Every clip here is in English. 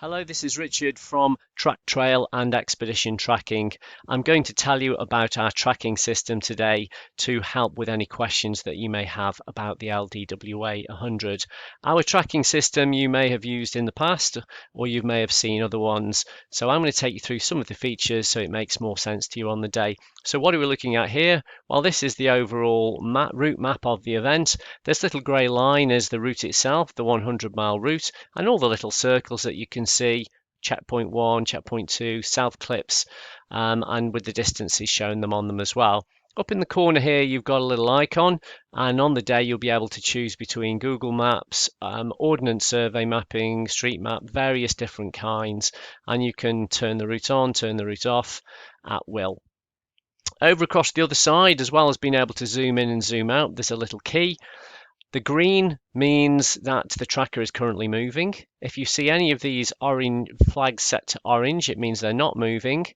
Hello, this is Richard from Track Trail and Expedition Tracking. I'm going to tell you about our tracking system today to help with any questions that you may have about the LDWA 100. Our tracking system you may have used in the past or you may have seen other ones. So I'm going to take you through some of the features so it makes more sense to you on the day. So what are we looking at here? Well, this is the overall route map of the event. This little grey line is the route itself, the 100-mile route, and all the little circles that you can see, checkpoint 1, checkpoint 2, South Clips, and with the distances showing them on them as well. Up in the corner here, you've got a little icon, and on the day you'll be able to choose between Google Maps, Ordnance Survey mapping, street map, various different kinds, and you can turn the route on, turn the route off at will. Over across the other side, as well as being able to zoom in and zoom out, there's a little key. The green means that the tracker is currently moving. If you see any of these orange flags set to orange, it means they're not moving.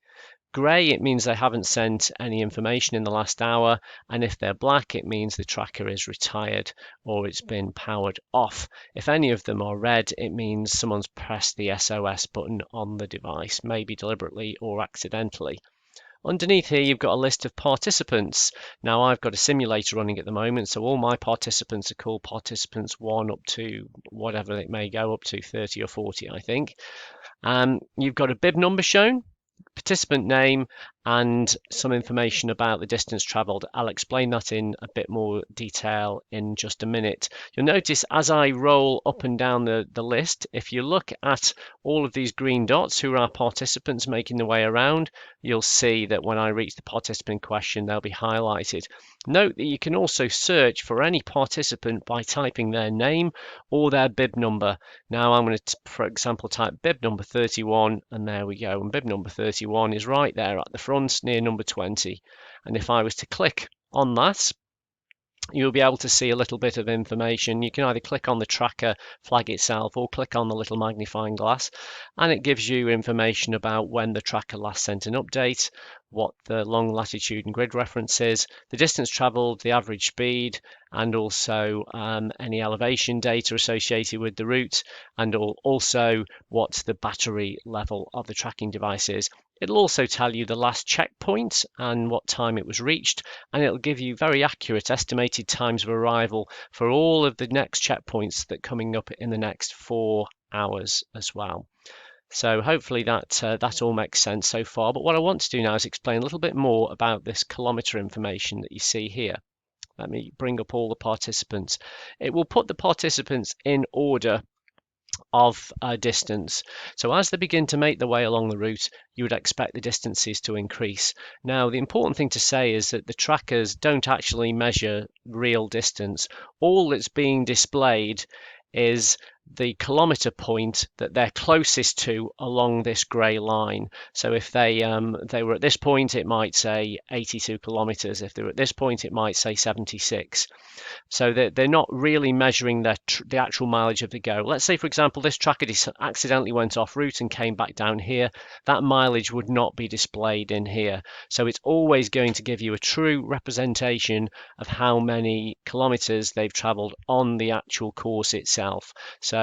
Grey, it means they haven't sent any information in the last hour. And if they're black, it means the tracker is retired or it's been powered off. If any of them are red, it means someone's pressed the SOS button on the device, maybe deliberately or accidentally. Underneath here, you've got a list of participants. Now, I've got a simulator running at the moment, so all my participants are called participants 1 up to whatever it may go, up to 30 or 40, I think. You've got a bib number shown, participant name, and some information about the distance traveled. I'll explain that in a bit more detail in just a minute. You'll notice as I roll up and down the list, if you look at all of these green dots who are our participants making their way around, you'll see that when I reach the participant question, they'll be highlighted. Note that you can also search for any participant by typing their name or their bib number. Now I'm going to, for example, type bib number 31, and there we go. And bib number 31 is right there at the front near number 20. And if I was to click on that, you'll be able to see a little bit of information. You can either click on the tracker flag itself or click on the little magnifying glass, and it gives you information about when the tracker last sent an update, what the long latitude and grid reference is, the distance traveled, the average speed, and also any elevation data associated with the route, and also what the battery level of the tracking device is. It'll also tell you the last checkpoint and what time it was reached, and it'll give you very accurate estimated times of arrival for all of the next checkpoints that are coming up in the next 4 hours as well. So hopefully that all makes sense so far. But what I want to do now is explain a little bit more about this kilometre information that you see here. Let me bring up all the participants. It will put the participants in order of distance. So as they begin to make their way along the route, you would expect the distances to increase. Now, the important thing to say is that the trackers don't actually measure real distance. All that's being displayed is the kilometre point that they're closest to along this grey line. So if they were at this point, it might say 82 kilometres. If they were at this point, it might say 76. So they're not really measuring the actual mileage of the go. Let's say, for example, this tracker accidentally went off route and came back down here. That mileage would not be displayed in here. So it's always going to give you a true representation of how many kilometres they've travelled on the actual course itself. So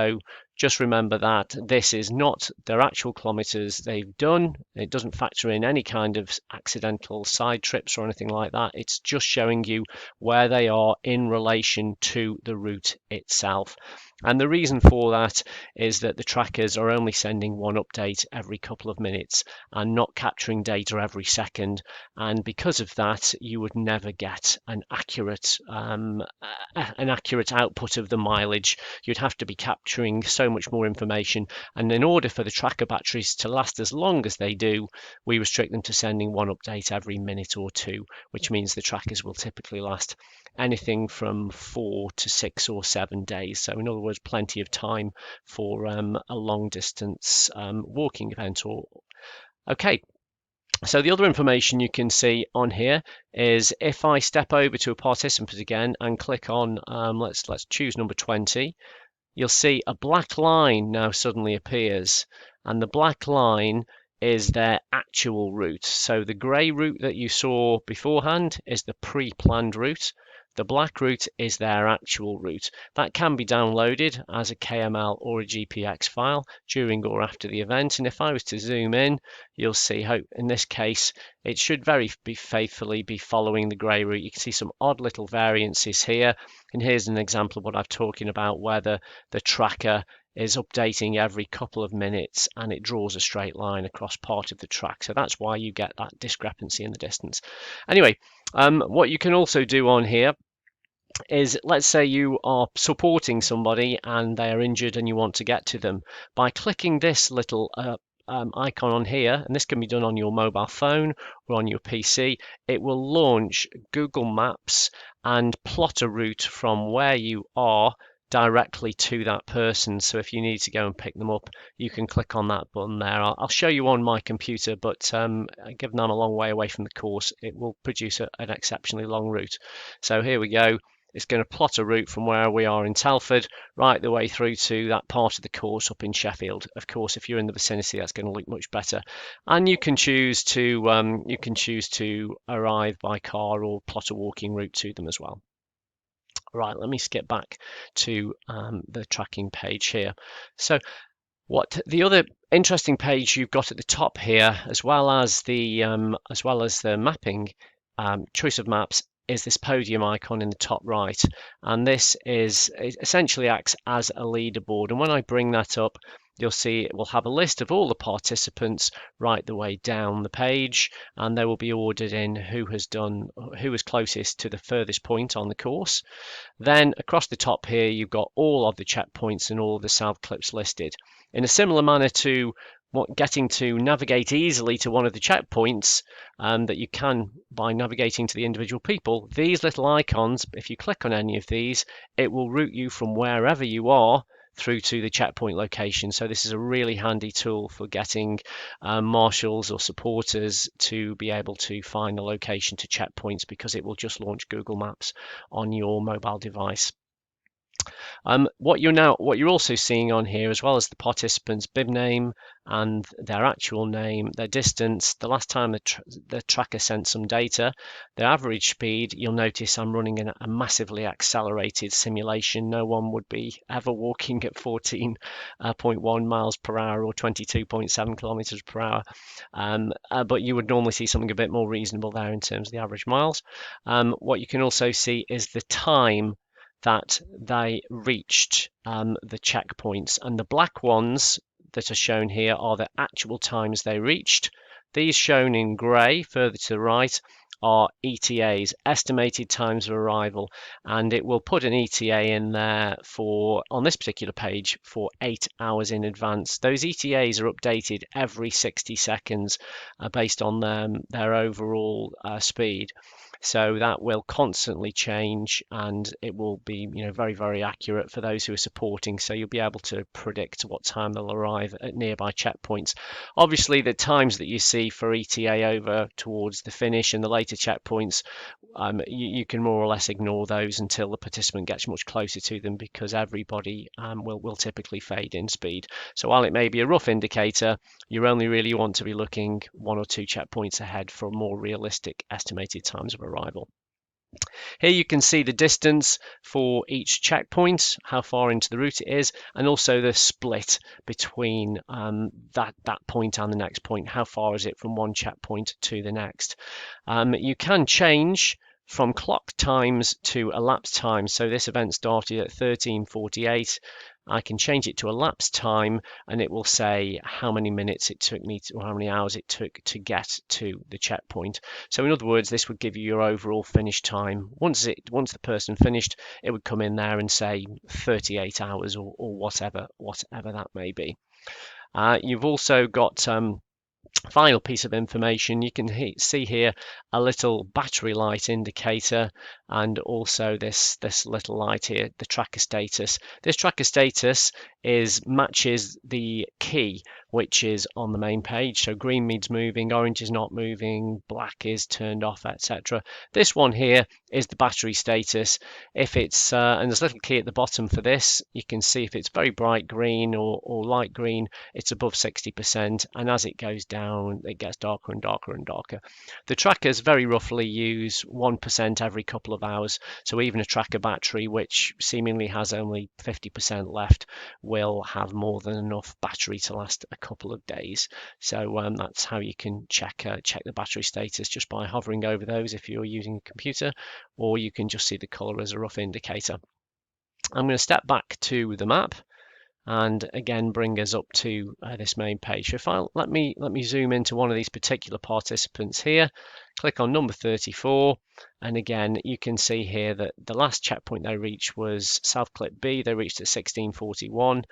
just remember that this is not their actual kilometres they've done. It doesn't factor in any kind of accidental side trips or anything like that. It's just showing you where they are in relation to the route itself. And the reason for that is that the trackers are only sending one update every couple of minutes and not capturing data every second. And because of that, you would never get an accurate output of the mileage. You'd have to be capturing so much more information. And in order for the tracker batteries to last as long as they do, we restrict them to sending one update every minute or two, which means the trackers will typically last anything from 4 to 6 or 7 days. So in other words, plenty of time for a long distance walking event. Okay. So the other information you can see on here is if I step over to a participant again and click on, let's choose number 20, you'll see a black line now suddenly appears, and the black line is their actual route. So the grey route that you saw beforehand is the pre-planned route. The black route is their actual route. That can be downloaded as a KML or a GPX file during or after the event. And if I was to zoom in, you'll see how in this case it should very faithfully be following the grey route. You can see some odd little variances here. And here's an example of what I'm talking about, where the tracker is updating every couple of minutes and it draws a straight line across part of the track. So that's why you get that discrepancy in the distance. Anyway, what you can also do on here is, let's say you are supporting somebody and they are injured and you want to get to them. By clicking this little icon on here, and this can be done on your mobile phone or on your PC, it will launch Google Maps and plot a route from where you are directly to that person. So if you need to go and pick them up, you can click on that button there. I'll show you on my computer, but given I'm a long way away from the course, it will produce an exceptionally long route. So here we go. It's going to plot a route from where we are in Telford right the way through to that part of the course up in Sheffield. Of course, if you're in the vicinity, that's going to look much better. And you can choose to arrive by car or plot a walking route to them as well. Right, let me skip back to the tracking page here. So what the other interesting page you've got at the top here, as well as the mapping choice of maps, is this podium icon in the top right, and this it essentially acts as a leaderboard. And when I bring that up, you'll see it will have a list of all the participants right the way down the page, and they will be ordered in who was closest to the furthest point on the course. Then across the top here, you've got all of the checkpoints and all of the sound clips listed. In a similar manner to getting to navigate easily to one of the checkpoints that you can by navigating to the individual people, these little icons, if you click on any of these, it will route you from wherever you are through to the checkpoint location. So this is a really handy tool for getting marshals or supporters to be able to find the location to checkpoints, because it will just launch Google Maps on your mobile device. What you're also seeing on here, as well as the participants' bib name and their actual name, their distance, the last time the tracker sent some data, their average speed. You'll notice I'm running a massively accelerated simulation. No one would be ever walking at 14.1 miles per hour or 22.7 kilometers per hour. But you would normally see something a bit more reasonable there in terms of the average miles. What you can also see is the time that they reached the checkpoints, and the black ones that are shown here are the actual times they reached. These shown in grey further to the right are ETAs, estimated times of arrival, and it will put an ETA in there on this particular page for 8 hours in advance. Those ETAs are updated every 60 seconds based on their overall speed. So that will constantly change, and it will be very, very accurate for those who are supporting. So you'll be able to predict what time they'll arrive at nearby checkpoints. Obviously, the times that you see for ETA over towards the finish and the later checkpoints, you can more or less ignore those until the participant gets much closer to them, because everybody will typically fade in speed. So while it may be a rough indicator, you only really want to be looking 1 or 2 checkpoints ahead for more realistic estimated times of arrival. Here you can see the distance for each checkpoint, how far into the route it is, and also the split between that point and the next point. How far is it from one checkpoint to the next? You can change from clock times to elapsed time. So this event started at 13:48. I can change it to elapsed time, and it will say how many minutes it took me or how many hours it took to get to the checkpoint. So in other words, this would give you your overall finish time. Once the person finished, it would come in there and say 38 hours or whatever that may be. You've also got final piece of information. You can see here a little battery light indicator, and also this little light here, the tracker status. This tracker status matches the key which is on the main page. So green means moving, orange is not moving, black is turned off, etc. This one here is the battery status. If it's and there's a little key at the bottom for this. You can see if it's very bright green or light green, it's above 60%, and as it goes down, it gets darker and darker and darker. The trackers very roughly use 1% every couple of hours. So even a tracker battery, which seemingly has only 50% left, will have more than enough battery to last a couple of days. So that's how you can check the battery status, just by hovering over those if you're using a computer, or you can just see the color as a rough indicator. I'm going to step back to the map and again bring us up to this main page. So if I let me zoom into one of these particular participants here, click on number 34, and again you can see here that the last checkpoint they reached was South Clip B. They reached at 16:41,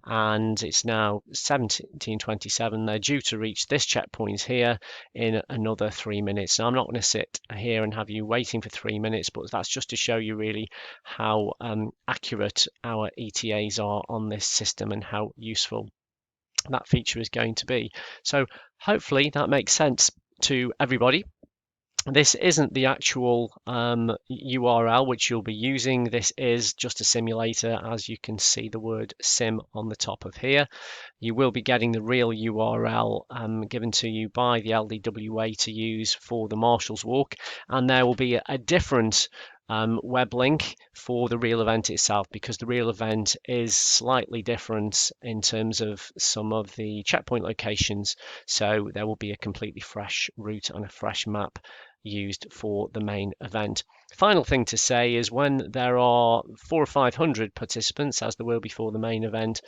and it's now 17:27. They're due to reach this checkpoint here in another 3 minutes. Now I'm not going to sit here and have you waiting for 3 minutes, but that's just to show you really how accurate our ETAs are on this system and how useful that feature is going to be. So hopefully that makes sense to everybody. This isn't the actual URL which you'll be using. This is just a simulator, as you can see the word sim on the top of here. You will be getting the real URL given to you by the LDWA to use for the Marshall's Walk, and there will be a different web link for the real event itself, because the real event is slightly different in terms of some of the checkpoint locations. So there will be a completely fresh route and a fresh map used for the main event. Final thing to say is when there are 400 or 500 participants, as there will be for the main event,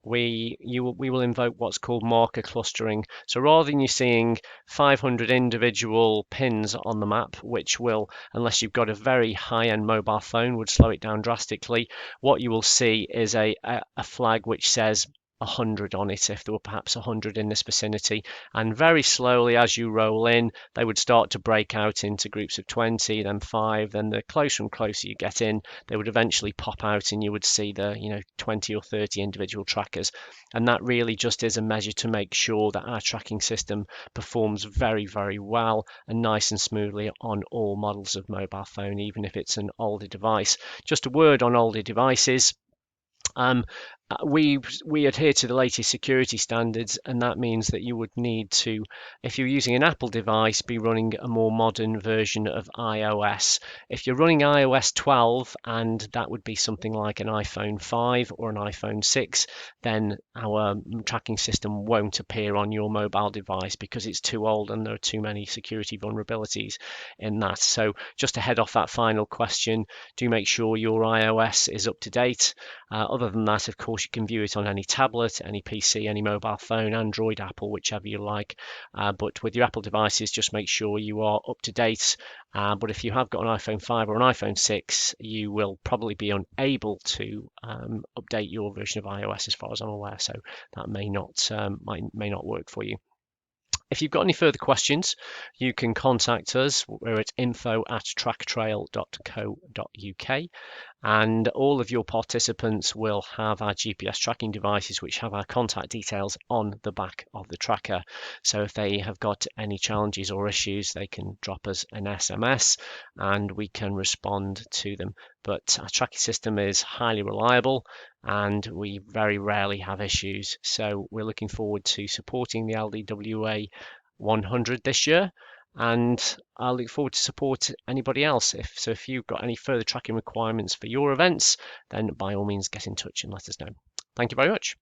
we will invoke what's called marker clustering. So rather than you seeing 500 individual pins on the map, which will, unless you've got a very high-end mobile phone, would slow it down drastically, what you will see is a flag which says 100 on it, if there were perhaps 100 in this vicinity, and very slowly as you roll in they would start to break out into groups of 20, then 5, then the closer and closer you get in they would eventually pop out and you would see the 20 or 30 individual trackers. And that really just is a measure to make sure that our tracking system performs very, very well and nice and smoothly on all models of mobile phone, even if it's an older device. Just a word on older devices. We adhere to the latest security standards, and that means that you would need to, if you're using an Apple device, be running a more modern version of iOS. If you're running iOS 12, and that would be something like an iPhone 5 or an iPhone 6, then our tracking system won't appear on your mobile device because it's too old and there are too many security vulnerabilities in that. So just to head off that final question, do make sure your iOS is up to date. Other than that, of course, you can view it on any tablet, any PC, any mobile phone, Android, Apple, whichever you like. But with your Apple devices, just make sure you are up to date. But if you have got an iPhone 5 or an iPhone 6, you will probably be unable to update your version of iOS, as far as I'm aware. So that may not work for you. If you've got any further questions, you can contact us. We're at info@tracktrail.co.uk, and all of your participants will have our GPS tracking devices, which have our contact details on the back of the tracker. So if they have got any challenges or issues, they can drop us an SMS and we can respond to them. But our tracking system is highly reliable and we very rarely have issues. So we're looking forward to supporting the LDWA 100 this year, and I look forward to support anybody else. If you've got any further tracking requirements for your events, then by all means get in touch and let us know. Thank you very much.